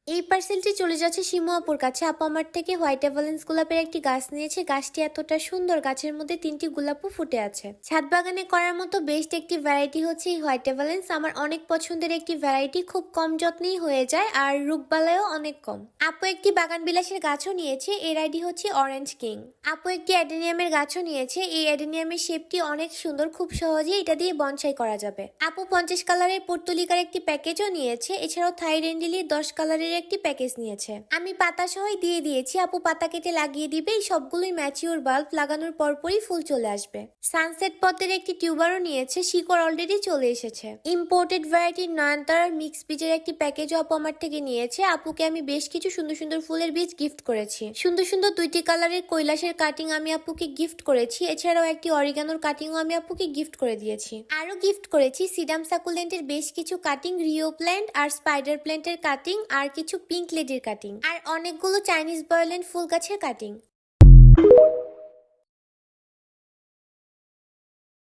এই পার্সেলটি চলে যাচ্ছে শিমু আপুর কাছে। আপু আমার থেকে হোয়াইট এভালেন্স গোলাপের একটি গাছ নিয়েছে। গাছটি এতটা সুন্দর, গাছের মধ্যে 3টি গোলাপও ফুটে আছে। ছাদ বাগানে করার মতো বেস্ট একটি ভ্যারাইটি হচ্ছে এই হোয়াইট এভালেন্স। আমার অনেক পছন্দের একটি ভ্যারাইটি, খুব কম যত্নেই হয়ে যায় আর রোগবালাইও অনেক কম। আপু একটি বাগান বিলাসের গাছও নিয়েছে, এর আইডি হচ্ছে অরেঞ্জ কিং। আপু একটি অ্যাডেনিয়ামের গাছও নিয়েছে, এই অ্যাডেনিয়ামের শেপটি অনেক সুন্দর, খুব সহজেই এটা দিয়ে বনসাই করা যাবে। আপু 50 কালারের পর্তুলিকার একটি প্যাকেজও নিয়েছে, এছাড়াও থাইরেন্ডিলির 10 কালারের একটি প্যাকেজ নিয়েছে। আমি পাতা সহই দিয়ে দিয়েছি, আপু পাতা কেটে লাগিয়ে দিবে। এই সবগুলোই ম্যাচিওর বাল্ব, লাগানোর পরপরই ফুল চলে আসবে। সানসেট পদ্মের একটি টিউবারও নিয়েছে, শিকড় অলরেডি চলে এসেছে। ইম্পোর্টেড ভ্যারাইটির নয়নতারার মিক্স বীজের একটি প্যাকেজও আপু আমার থেকে নিয়েছে। আপুকে আমি বেশ কিছু সুন্দর সুন্দর ফুলের বীজ গিফট করেছি। সুন্দর সুন্দর 2টি কালারের কৈলাসের কাটিং আমি আপুকে গিফট করেছি, এছাড়াও একটি অরিগানোর কাটিংও আমি আপুকে গিফট করে দিয়েছি। আরো গিফট করেছি সিডাম সাকুলেন্টের বেশ কিছু কাটিং, রিও প্ল্যান্ট আর স্পাইডার প্ল্যান্টের কাটিং, আর কিছু পিঙ্ক লেডির কাটিং, আর অনেকগুলো চাইনিজ ভায়োলেন্ট ফুল গাছের কাটিং।